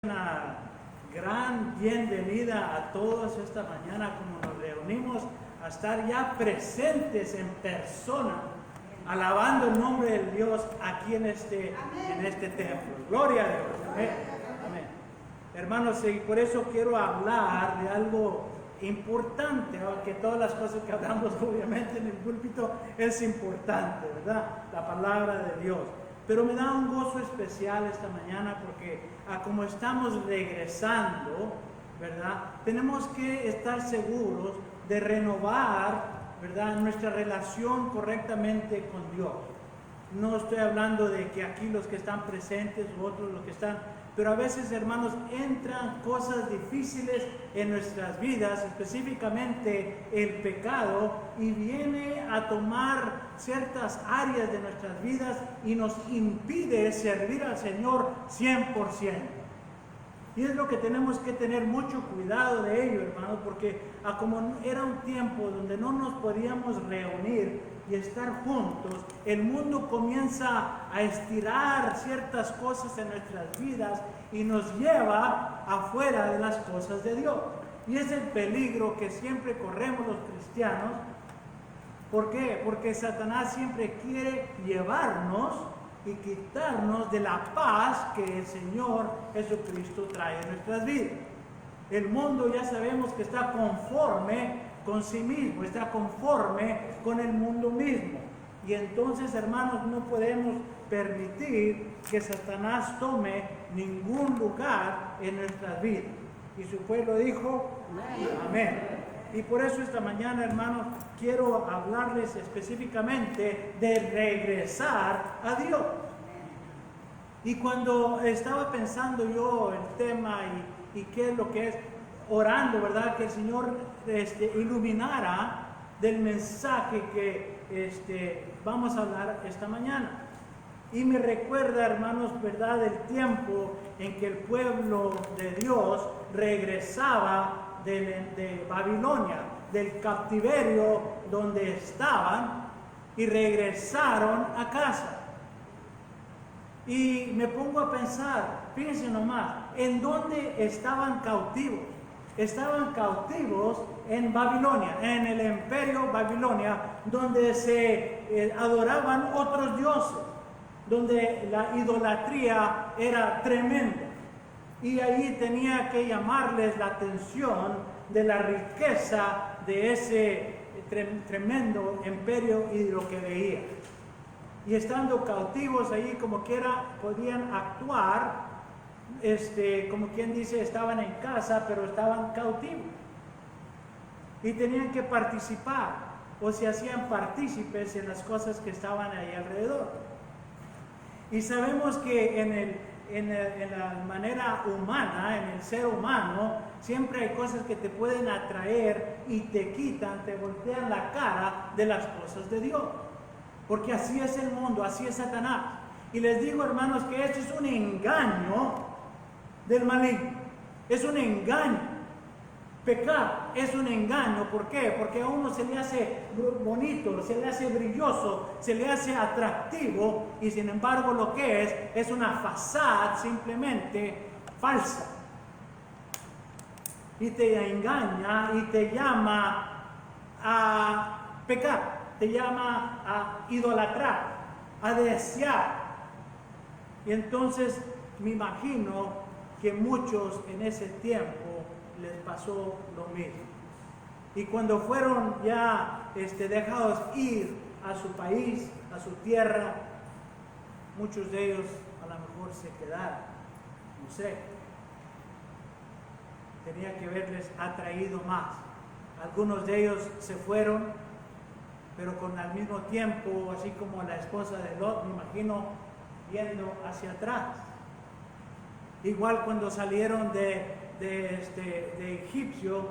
Una gran bienvenida a todos esta mañana, como nos reunimos a estar ya presentes en persona, alabando el nombre de Dios aquí en este templo. Gloria a Dios. Amén. Amén. Hermanos, y por eso quiero hablar de algo importante, aunque todas las cosas que hablamos obviamente en el púlpito es importante, ¿verdad? La palabra de Dios. Pero me da un gozo especial esta mañana porque como estamos regresando, ¿verdad? Tenemos que estar seguros de renovar, ¿verdad?, nuestra relación correctamente con Dios. No estoy hablando de que aquí los que están presentes u otros los que están, pero a veces, hermanos, entran cosas difíciles en nuestras vidas, específicamente el pecado, y viene a tomar ciertas áreas de nuestras vidas y nos impide servir al Señor 100%. Y es lo que tenemos que tener mucho cuidado de ello, hermanos, porque como era un tiempo donde no nos podíamos reunir y estar juntos, el mundo comienza a estirar ciertas cosas en nuestras vidas y nos lleva afuera de las cosas de Dios. Y es el peligro que siempre corremos los cristianos. ¿Por qué? Porque Satanás siempre quiere llevarnos y quitarnos de la paz que el Señor Jesucristo trae en nuestras vidas. El mundo ya sabemos que está conforme con sí mismo, está conforme con el mundo mismo. Y entonces, hermanos, no podemos permitir que Satanás tome ningún lugar en nuestras vidas. Y su pueblo dijo, amén. Y por eso esta mañana, hermanos, quiero hablarles específicamente de regresar a Dios. Y cuando estaba pensando yo el tema y qué es lo que es, orando, ¿verdad?, que el Señor iluminara del mensaje que vamos a hablar esta mañana. Y me recuerda, hermanos, ¿verdad?, el tiempo en que el pueblo de Dios regresaba de Babilonia, del cautiverio donde estaban, y regresaron a casa. Y me pongo a pensar, fíjense nomás, ¿en dónde estaban cautivos? Estaban cautivos en Babilonia, en el imperio Babilonia, donde se adoraban otros dioses, donde la idolatría era tremenda. Y ahí tenía que llamarles la atención de la riqueza de ese tremendo imperio y de lo que veían. Y estando cautivos ahí, como quiera, podían actuar, como quien dice, estaban en casa, pero estaban cautivos. Y tenían que participar, o se hacían partícipes en las cosas que estaban ahí alrededor. Y sabemos que en la manera humana, en el ser humano, siempre hay cosas que te pueden atraer y te quitan, te voltean la cara de las cosas de Dios. Porque así es el mundo, así es Satanás. Y les digo, hermanos, que esto es un engaño del maligno. Es un engaño. Pecar es un engaño. ¿Por qué? Porque a uno se le hace bonito, se le hace brilloso, se le hace atractivo, y sin embargo lo que es una fachada simplemente falsa. Y te engaña y te llama a pecar, te llama a idolatrar, a desear. Y entonces me imagino que muchos en ese tiempo les pasó lo mismo. Y cuando fueron ya dejados ir a su país, a su tierra, muchos de ellos a lo mejor se quedaron, no sé. Tenía que haberles atraído más. Algunos de ellos se fueron, pero al mismo tiempo, así como la esposa de Lot, me imagino, viendo hacia atrás. Igual cuando salieron de Egipcio,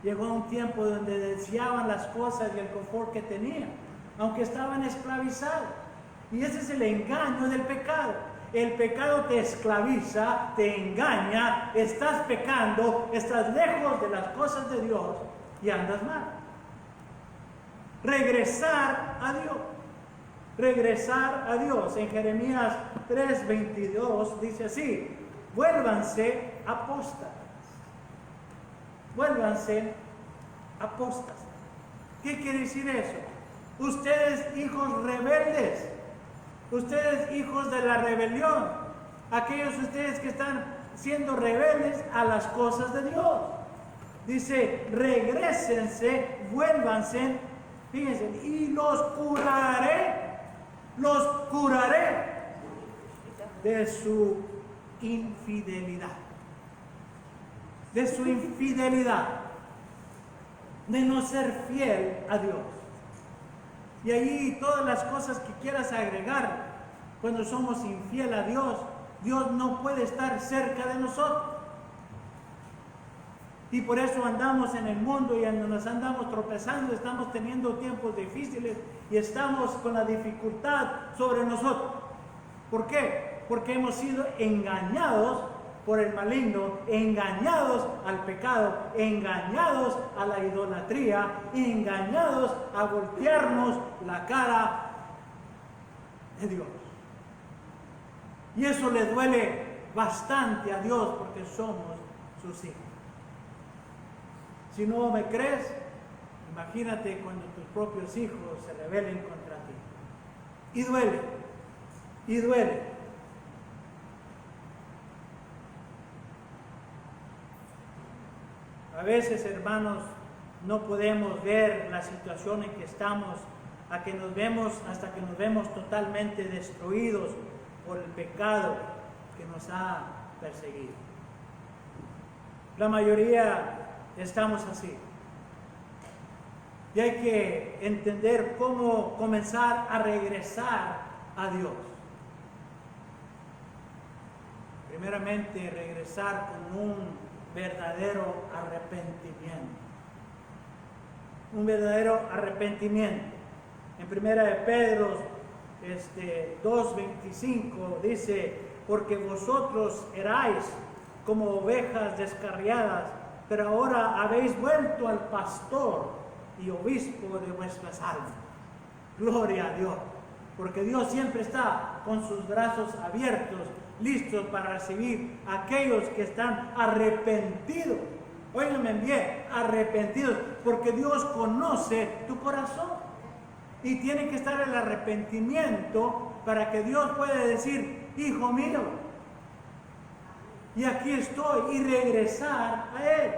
llegó un tiempo donde deseaban las cosas y el confort que tenían, aunque estaban esclavizados. Y ese es el engaño del pecado. El pecado te esclaviza, te engaña, estás pecando, estás lejos de las cosas de Dios y andas mal. Regresar a Dios. Regresar a Dios. En Jeremías 3:22 dice así: vuélvanse apóstatas. Vuélvanse apóstatas. ¿Qué quiere decir eso? Ustedes hijos rebeldes, ustedes hijos de la rebelión, aquellos ustedes que están siendo rebeldes a las cosas de Dios. Dice, regrésense, vuélvanse, fíjense, y los curaré de su infidelidad. De su infidelidad, de no ser fiel a Dios. Y allí todas las cosas que quieras agregar, cuando somos infiel a Dios, Dios no puede estar cerca de nosotros. Y por eso andamos en el mundo y nos andamos tropezando, estamos teniendo tiempos difíciles y estamos con la dificultad sobre nosotros. ¿Por qué? Porque hemos sido engañados por el maligno, engañados al pecado, engañados a la idolatría, engañados a voltearnos la cara de Dios. Y eso le duele bastante a Dios porque somos sus hijos. Si no me crees, imagínate cuando tus propios hijos se rebelen contra ti. Y duele, y duele. A veces, hermanos, no podemos ver la situación en que estamos hasta que nos vemos totalmente destruidos por el pecado que nos ha perseguido. La mayoría estamos así. Y hay que entender cómo comenzar a regresar a Dios. Primeramente, regresar con un verdadero arrepentimiento. Un verdadero arrepentimiento. En primera de Pedro 2:25 dice, porque vosotros erais como ovejas descarriadas, pero ahora habéis vuelto al pastor y obispo de vuestras almas. Gloria a Dios, porque Dios siempre está con sus brazos abiertos, listos para recibir a aquellos que están arrepentidos. Óiganme bien, arrepentidos, porque Dios conoce tu corazón. Y tiene que estar el arrepentimiento para que Dios pueda decir, hijo mío, y aquí estoy, y regresar a Él.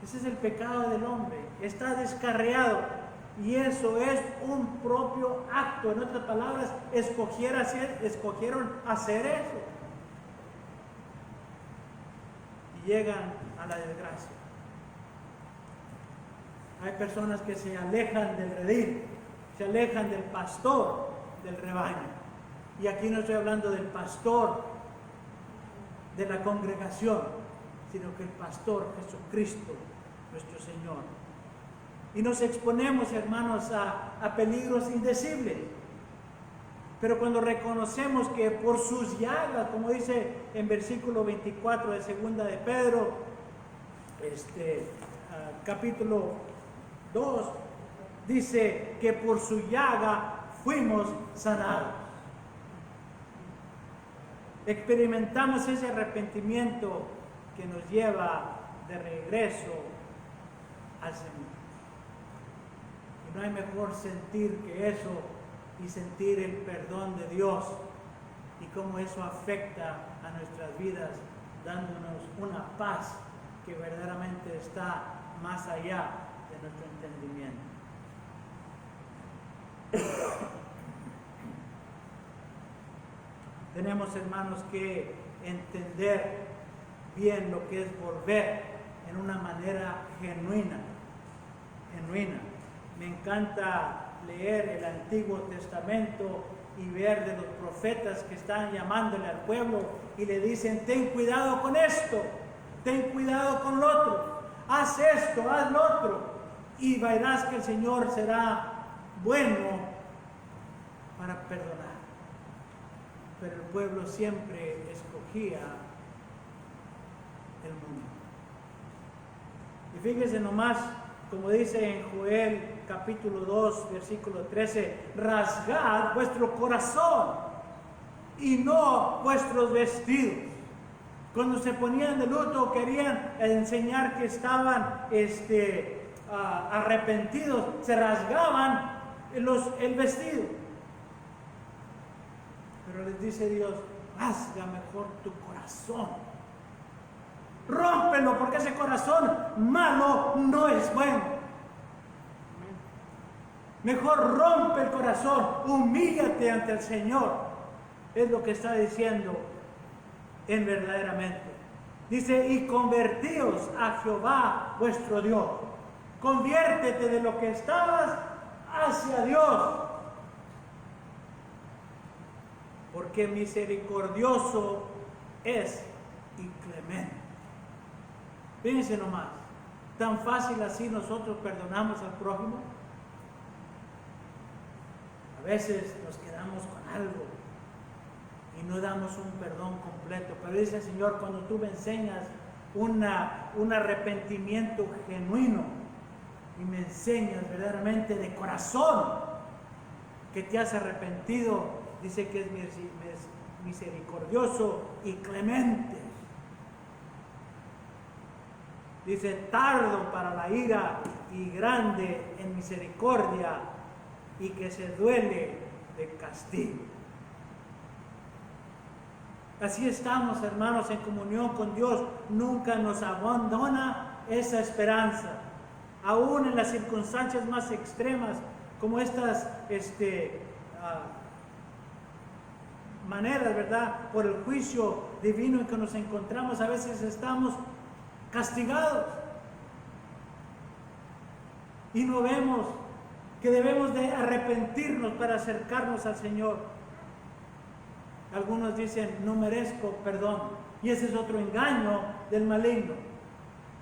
Ese es el pecado del hombre, está descarriado, y eso es un propio acto. En otras palabras, escogieron hacer eso, y llegan a la desgracia. Hay personas que se alejan del redil, se alejan del pastor del rebaño. Y aquí no estoy hablando del pastor de la congregación, sino que el pastor Jesucristo, nuestro Señor. Y nos exponemos, hermanos, a peligros indecibles. Pero cuando reconocemos que por sus llagas, como dice en versículo 24 de segunda de Pedro, capítulo 2, dice que por su llaga fuimos sanados. Experimentamos ese arrepentimiento que nos lleva de regreso al Señor. Y no hay mejor sentir que eso, y sentir el perdón de Dios y cómo eso afecta a nuestras vidas, dándonos una paz que verdaderamente está más allá de nuestro entendimiento. Tenemos, hermanos, que entender bien lo que es volver en una manera genuina. Me encanta leer el Antiguo Testamento y ver de los profetas que están llamándole al pueblo y le dicen, ten cuidado con esto, ten cuidado con lo otro, haz esto, haz lo otro, y verás que el Señor será bueno para perdonar. Pero el pueblo siempre escogía el mundo. Y fíjense nomás, como dice en Joel capítulo 2, versículo 13, rasgad vuestro corazón y no vuestros vestidos. Cuando se ponían de luto, querían enseñar que estaban arrepentidos, se rasgaban el vestido. Pero les dice Dios, rasga mejor tu corazón. Rómpelo, porque ese corazón malo no es bueno. Mejor rompe el corazón, humíllate ante el Señor. Es lo que está diciendo en verdaderamente. Dice, y convertíos a Jehová vuestro Dios. Conviértete de lo que estabas hacia Dios. Porque misericordioso es y clemente. Fíjense nomás, tan fácil así nosotros perdonamos al prójimo. A veces nos quedamos con algo y no damos un perdón completo. Pero dice el Señor, cuando tú me enseñas un arrepentimiento genuino y me enseñas verdaderamente de corazón que te has arrepentido, dice que es misericordioso y clemente. Dice, tardo para la ira y grande en misericordia, y que se duele de castigo. Así estamos, hermanos, en comunión con Dios. Nunca nos abandona esa esperanza. Aún en las circunstancias más extremas, como estas maneras, ¿verdad? Por el juicio divino en que nos encontramos, a veces estamos castigados y no vemos que debemos de arrepentirnos para acercarnos al Señor. Algunos dicen, no merezco perdón, y ese es otro engaño del maligno,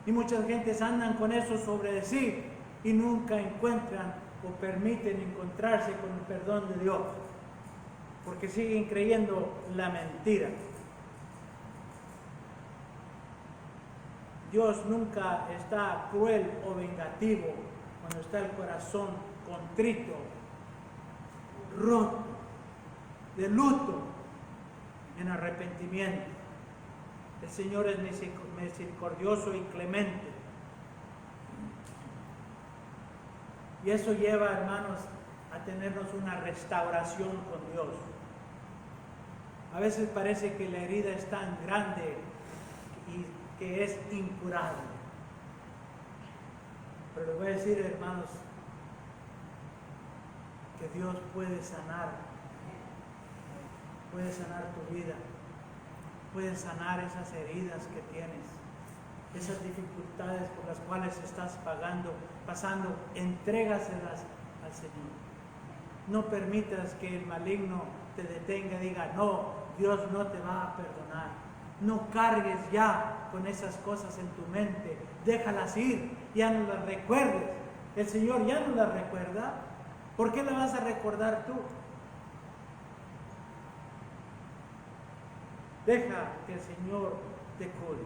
y muchas gentes andan con eso sobre sí y nunca encuentran o permiten encontrarse con el perdón de Dios, porque siguen creyendo la mentira. Dios nunca está cruel o vengativo cuando está el corazón contrito, roto, de luto, en arrepentimiento. El Señor es misericordioso y clemente. Y eso lleva, hermanos, a tenernos una restauración con Dios. A veces parece que la herida es tan grande y que es incurable. Pero les voy a decir, hermanos, que Dios puede sanar tu vida, puede sanar esas heridas que tienes, esas dificultades por las cuales estás pasando, entrégaselas al Señor. No permitas que el maligno te detenga y diga, no, Dios no te va a perdonar. No cargues ya con esas cosas en tu mente, déjalas ir, ya no las recuerdes. El Señor ya no las recuerda. ¿Por qué la vas a recordar tú? Deja que el Señor te cure.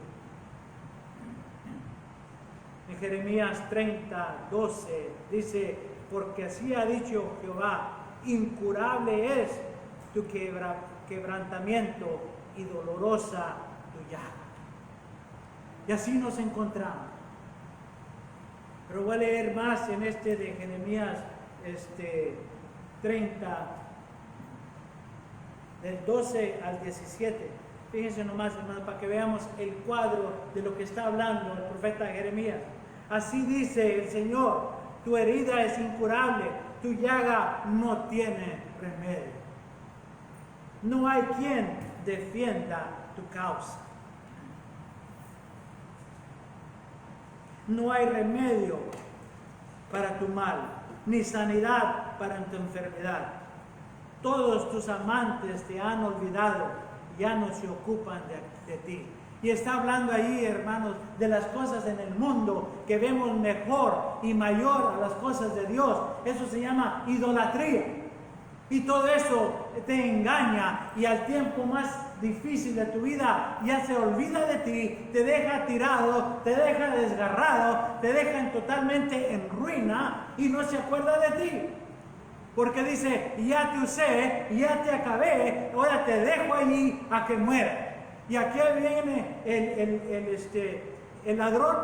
En Jeremías 30:12 dice, porque así ha dicho Jehová, incurable es tu quebrantamiento y dolorosa tu llaga. Y así nos encontramos. Pero voy a leer más en de Jeremías 30, del 12 al 17. Fíjense nomás, hermanos, para que veamos el cuadro de lo que está hablando el profeta Jeremías. Así dice el Señor, tu herida es incurable, tu llaga no tiene remedio. No hay quien defienda tu causa. No hay remedio para tu mal, ni sanidad para tu enfermedad. Todos tus amantes te han olvidado, ya no se ocupan de ti. Y está hablando ahí, hermanos, de las cosas en el mundo que vemos mejor y mayor a las cosas de Dios. Eso se llama idolatría. Y todo eso te engaña, y al tiempo más difícil de tu vida ya se olvida de ti, te deja tirado, te deja desgarrado, te deja totalmente en ruina y no se acuerda de ti. Porque dice, ya te usé, ya te acabé, ahora te dejo allí a que muera. Y aquí viene el ladrón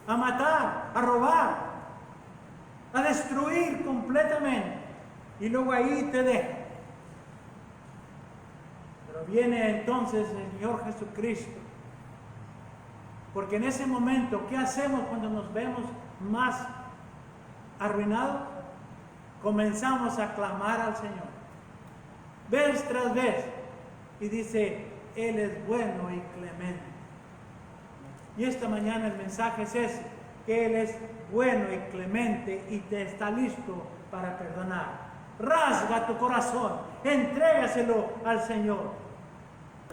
a matar, a robar, a destruir completamente. Y luego ahí te deja. Pero viene entonces el Señor Jesucristo. Porque en ese momento, ¿qué hacemos cuando nos vemos más arruinados? Comenzamos a clamar al Señor, vez tras vez, y dice, Él es bueno y clemente. Y esta mañana el mensaje es ese, que Él es bueno y clemente y te está listo para perdonar. Rasga tu corazón, entrégaselo al Señor.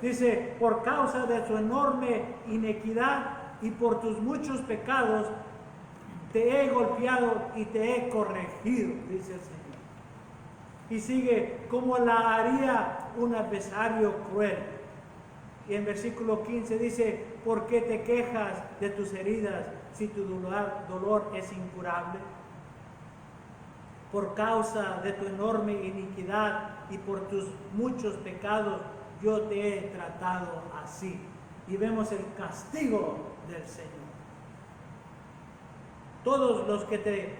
Dice, por causa de su enorme inequidad y por tus muchos pecados, te he golpeado y te he corregido, dice el Señor. Y sigue, como la haría un adversario cruel. Y en versículo 15 dice, ¿por qué te quejas de tus heridas si tu dolor es incurable? Por causa de tu enorme iniquidad y por tus muchos pecados, yo te he tratado así. Y vemos el castigo del Señor. Todos los que te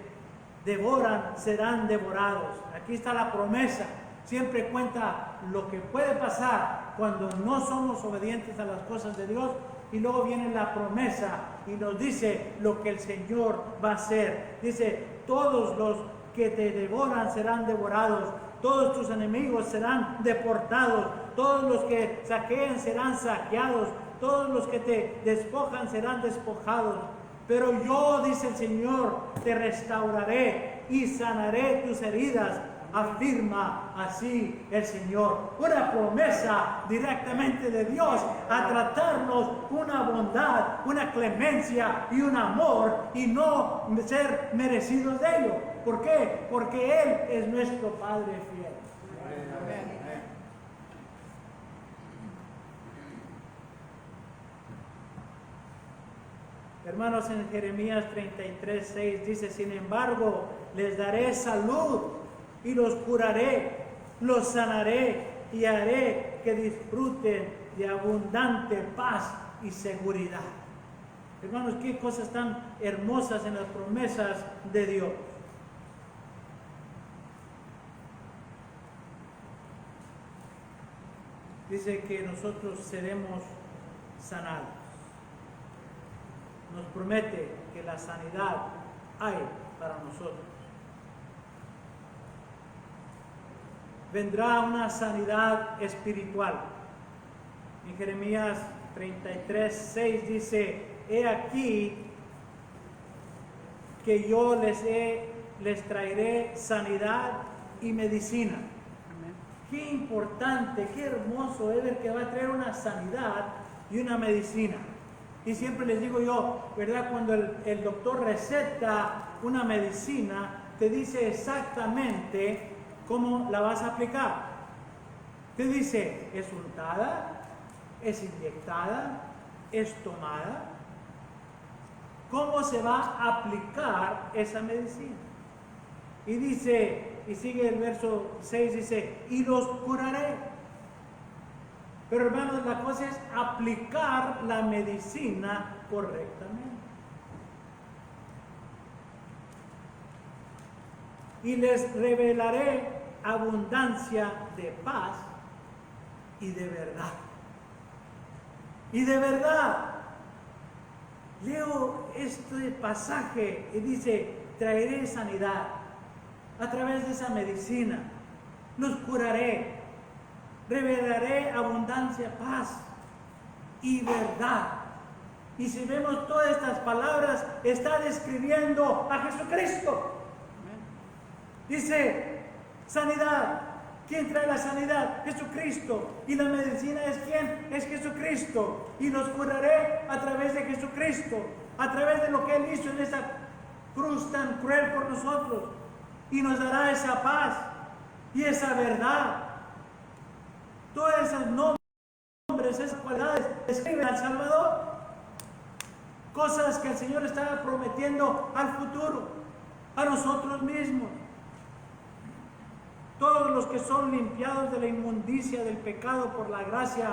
devoran serán devorados. Aquí está la promesa. Siempre cuenta lo que puede pasar cuando no somos obedientes a las cosas de Dios. Y luego viene la promesa y nos dice lo que el Señor va a hacer. Dice, todos los que te devoran serán devorados. Todos tus enemigos serán deportados. Todos los que saquean serán saqueados. Todos los que te despojan serán despojados. Pero yo, dice el Señor, te restauraré y sanaré tus heridas, afirma así el Señor. Una promesa directamente de Dios a tratarnos una bondad, una clemencia y un amor y no ser merecidos de ello. ¿Por qué? Porque Él es nuestro Padre fiel. Amén. Hermanos, en Jeremías 33:6 dice, sin embargo, les daré salud y los curaré, los sanaré y haré que disfruten de abundante paz y seguridad. Hermanos, qué cosas tan hermosas en las promesas de Dios. Dice que nosotros seremos sanados. Nos promete que la sanidad hay para nosotros. Vendrá una sanidad espiritual. En Jeremías 33:6 dice, he aquí que yo les traeré sanidad y medicina. Amén. Qué importante, qué hermoso es ver que va a traer una sanidad y una medicina. Y siempre les digo yo, ¿verdad? Cuando el doctor receta una medicina, te dice exactamente cómo la vas a aplicar. Te dice, ¿es untada? ¿Es inyectada? ¿Es tomada? ¿Cómo se va a aplicar esa medicina? Y dice, y sigue el verso 6, dice, y los curaré. Pero hermanos, la cosa es aplicar la medicina correctamente. Y les revelaré abundancia de paz y de verdad. Y de verdad, leo este pasaje y dice, traeré sanidad a través de esa medicina, los curaré. Revelaré abundancia, paz y verdad. Y si vemos todas estas palabras, está describiendo a Jesucristo. Dice, sanidad. ¿Quién trae la sanidad? Jesucristo. ¿Y la medicina es quién? Es Jesucristo. Y los curaré a través de Jesucristo, a través de lo que Él hizo en esa cruz tan cruel por nosotros. Y nos dará esa paz y esa verdad. Todos esos nombres, esas cualidades describen al Salvador. Cosas que el Señor estaba prometiendo al futuro, a nosotros mismos. Todos los que son limpiados de la inmundicia del pecado por la gracia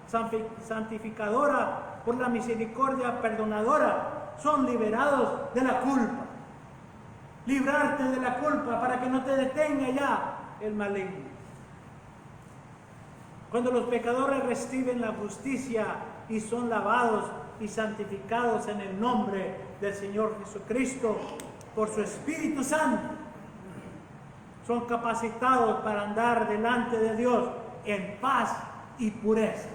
santificadora, por la misericordia perdonadora, son liberados de la culpa. Librarte de la culpa para que no te detenga ya el maligno. Cuando los pecadores reciben la justicia y son lavados y santificados en el nombre del Señor Jesucristo por su Espíritu Santo, son capacitados para andar delante de Dios en paz y pureza.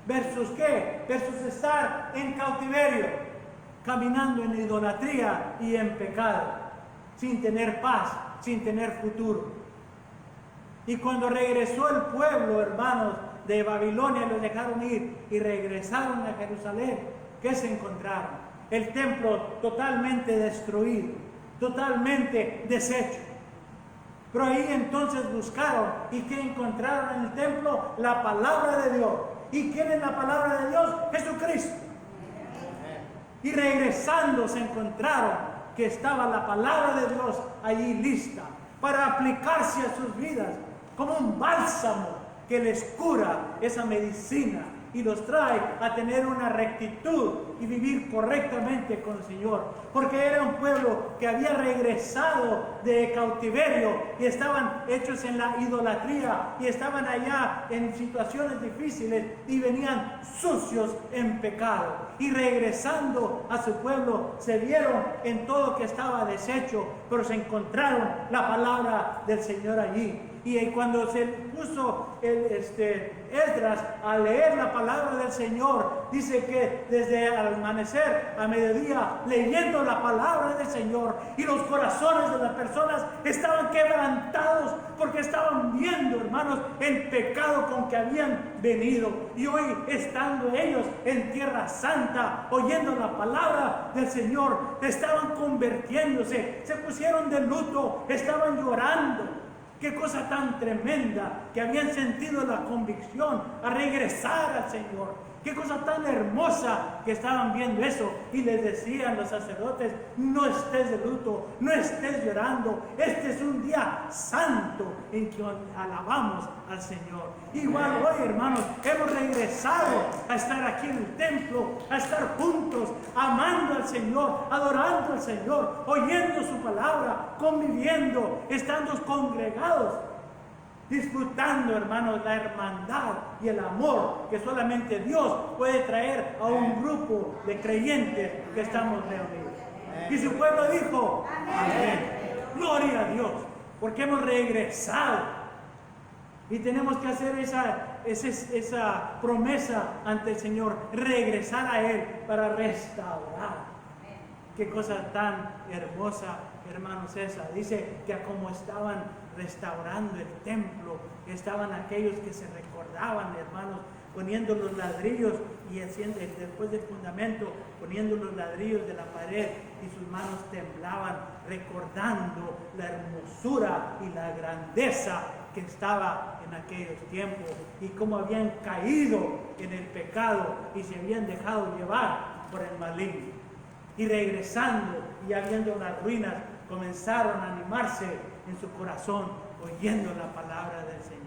¿Versus qué? Versus estar en cautiverio, caminando en idolatría y en pecado, sin tener paz, sin tener futuro. Y cuando regresó el pueblo, hermanos, de Babilonia, los dejaron ir y regresaron a Jerusalén, ¿qué se encontraron? El templo totalmente destruido, totalmente deshecho. Pero ahí entonces buscaron, ¿y qué encontraron en el templo? La palabra de Dios. ¿Y quién es la palabra de Dios? Jesucristo. Y regresando se encontraron que estaba la palabra de Dios allí lista para aplicarse a sus vidas como un bálsamo que les cura, esa medicina, y los trae a tener una rectitud y vivir correctamente con el Señor. Porque era un pueblo que había regresado de cautiverio y estaban hechos en la idolatría y estaban allá en situaciones difíciles y venían sucios en pecado. Y regresando a su pueblo se vieron en todo que estaba deshecho, pero se encontraron la palabra del Señor allí. Y cuando se puso Esdras a leer la palabra del Señor, dice que desde el amanecer a mediodía, leyendo la palabra del Señor, y los corazones de las personas estaban quebrantados porque estaban viendo, hermanos, el pecado con que habían venido. Y hoy, estando ellos en Tierra Santa, oyendo la palabra del Señor, estaban convirtiéndose, se pusieron de luto, estaban llorando. Qué cosa tan tremenda que habían sentido la convicción a regresar al Señor. Qué cosa tan hermosa que estaban viendo eso. Y les decían los sacerdotes: no estés de luto, no estés llorando. Este es un día santo en que alabamos al Señor. Igual hoy, hermanos, hemos regresado a estar aquí en el templo, a estar juntos, amando al Señor, adorando al Señor, oyendo su palabra, conviviendo, estando congregados, disfrutando, hermanos, la hermandad y el amor que solamente Dios puede traer a un grupo de creyentes que estamos reunidos. Y su pueblo dijo: amén. Gloria a Dios, porque hemos regresado. Y tenemos que hacer esa promesa ante el Señor, regresar a Él para restaurar. Qué cosa tan hermosa, hermanos, esa. Dice que como estaban restaurando el templo, estaban aquellos que se recordaban, hermanos, poniendo los ladrillos y haciendo, después del fundamento, poniendo los ladrillos de la pared, y sus manos temblaban, recordando la hermosura y la grandeza que estaba en aquellos tiempos, y cómo habían caído en el pecado y se habían dejado llevar por el maligno. Y regresando y ya viendo las ruinas, comenzaron a animarse en su corazón, oyendo la palabra del Señor.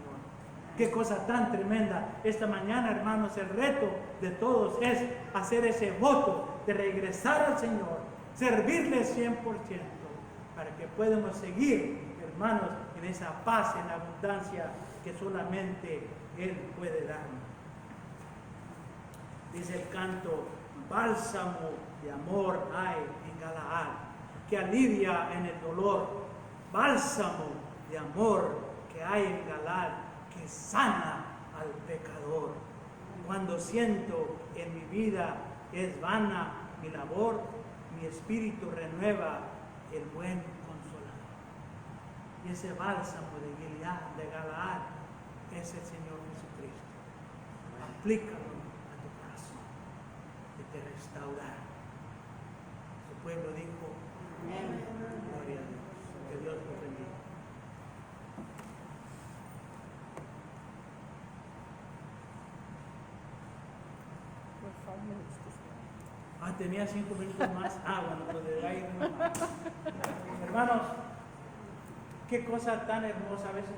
Qué cosa tan tremenda. Esta mañana, hermanos, el reto de todos es hacer ese voto de regresar al Señor, servirle 100%, para que podamos seguir, hermanos, en esa paz, en la abundancia que solamente Él puede darnos. Dice el canto: bálsamo de amor hay en Galaad, que alivia en el dolor. Bálsamo de amor que hay en Galaad, que sana al pecador. Cuando siento en mi vida es vana mi labor, mi espíritu renueva el buen consolador. Y ese bálsamo de Gilead, de Galaad, es el Señor Jesucristo. Aplícalo a tu corazón y te restaurará. Su pueblo dijo: amén. Gloria a Dios. Que Dios los bendiga. Tenía 5 minutos más. Bueno, pues de ahí. Hermanos, Qué cosa tan hermosa. A veces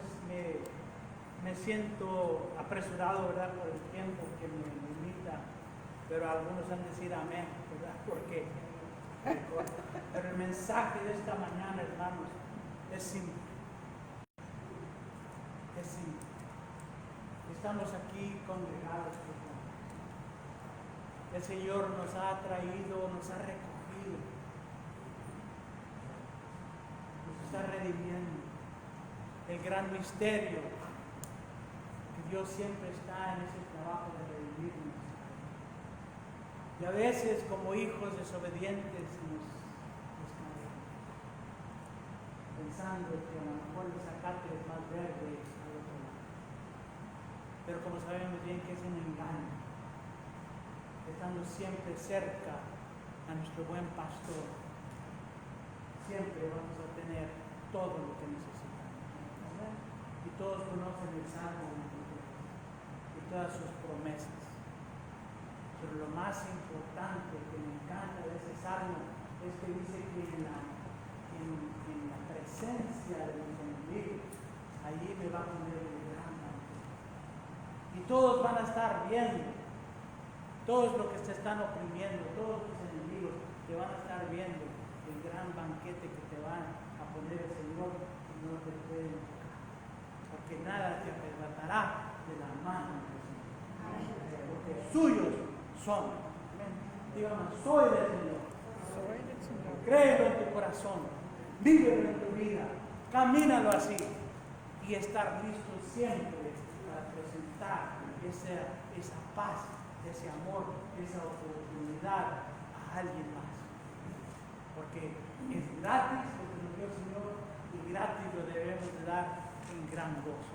me siento apresurado, ¿verdad? Por el tiempo que me limita. Pero algunos han de decir amén, ¿verdad? Porque pero el mensaje de esta mañana, hermanos, es simple. Es simple. Estamos aquí congregados, hermanos. El Señor nos ha traído, nos ha recogido, nos está redimiendo. El gran misterio, que Dios siempre está en ese trabajo de redimirnos. Y a veces, como hijos desobedientes, nos caemos, pensando que a lo mejor el zacate es más verde al otro lado. Pero como sabemos bien que es un engaño, estando siempre cerca a nuestro buen pastor, siempre vamos a tener todo lo que necesitamos. ¿Verdad? Y todos conocen el Salmo 23 y todas sus promesas. Pero lo más importante que me encanta de ese salmo es que dice que en la presencia de los enemigos, allí me va a poner el gran banquete. Y todos van a estar viendo, todos los que se están oprimiendo, todos tus enemigos te van a estar viendo el gran banquete que te van a poner el Señor y no te pueden tocar. Porque nada te arrebatará de la mano del Señor. Porque suyos son. Dígame, soy del Señor. Créelo en tu corazón, vívelo en tu vida, camínalo así y estar listo siempre para presentar esa paz, ese amor, esa oportunidad a alguien más. Porque es gratis lo que nos dio el Señor y gratis lo debemos de dar en gran gozo.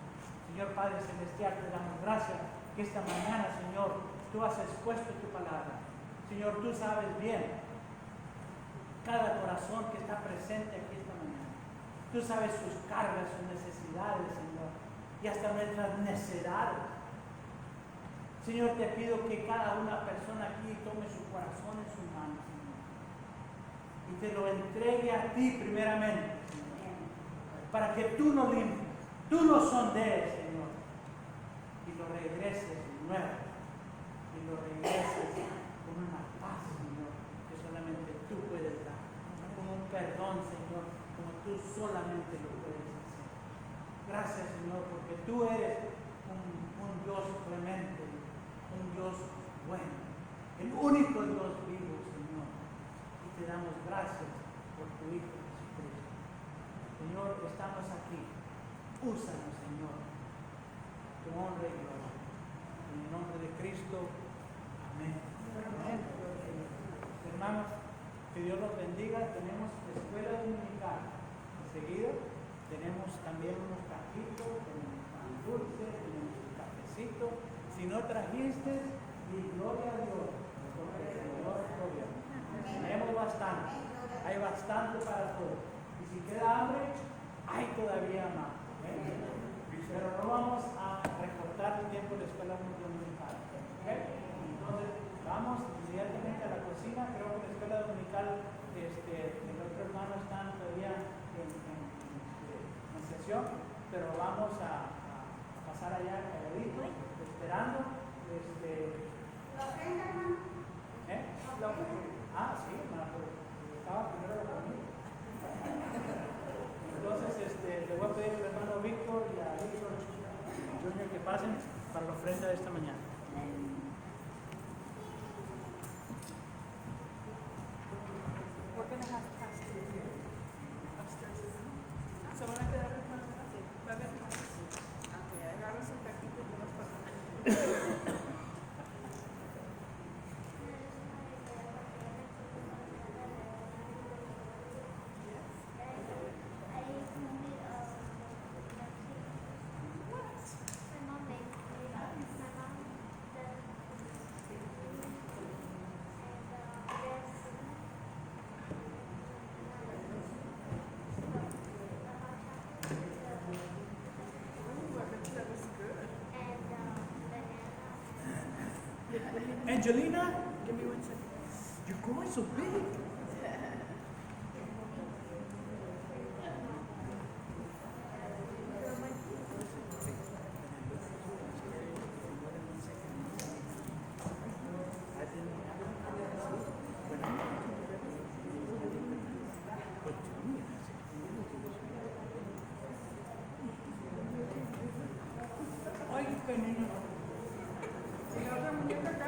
Señor Padre Celestial, te damos gracias que esta mañana, Señor, tú has expuesto tu palabra. Señor, tú sabes bien cada corazón que está presente aquí esta mañana. Tú sabes sus cargas, sus necesidades, Señor, y hasta nuestras necedades. Señor, te pido que cada una persona aquí tome su corazón en sus manos, Señor, y te lo entregue a ti primeramente, Señor, para que tú lo limpies, tú lo sondees, Señor, y lo regreses nuevo, y lo regreses con una paz, Señor, que solamente tú puedes dar, con un perdón, Señor, como tú solamente lo puedes hacer. Gracias, Señor, porque tú eres un Dios clemente, un Dios bueno, el único Dios vivo, Señor, y te damos gracias por tu Hijo Jesucristo. Señor, estamos aquí, úsanos, Señor, tu honra y gloria. En el nombre de Cristo, amén. Amén. Hermanos, que Dios los bendiga. Tenemos escuela dominical. Enseguida tenemos también unos taquitos, tenemos pan dulce, tenemos un cafecito. Si no trajiste, y gloria a Dios, porque el Señor gobierna. Tenemos bastante, hay bastante para todos. Y si queda hambre, hay todavía más. Pero no vamos a recortar el tiempo de la escuela dominical. Entonces, vamos inmediatamente a la cocina. Creo que la escuela dominical, el otro hermano están todavía en sesión, pero vamos a pasar allá calladito, esperando. Sí, estaba primero la comida. Entonces, le voy a pedir al hermano Víctor y a Víctor Junior que pasen para la ofrenda de esta mañana. ¿Se van a quedar así? ¿Va a haber más? Ok, agarras un taquito y unos pasajes. Angelina, Give me 1 second. you're growing so big. Este niño. Y la otra muñeca acá.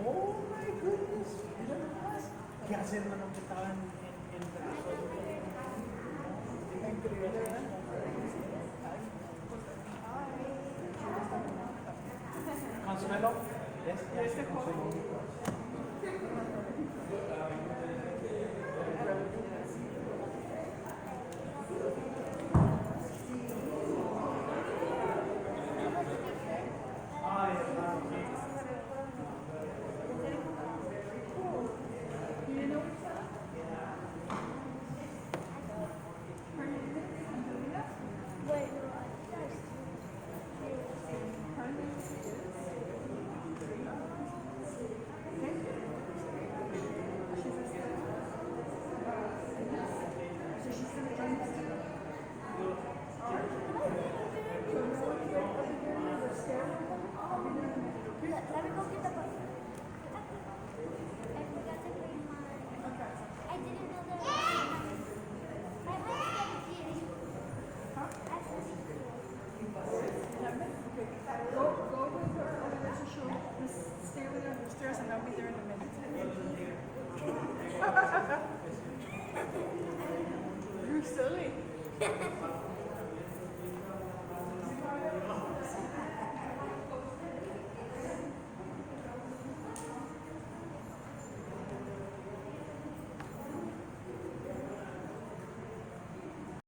Oh my goodness. Mira nomás. ¿Qué hace, hermano, que estaba en brazos? Increíble, ¿verdad? Consuelo. ¿Ves? Ya Este se consuelo. joven.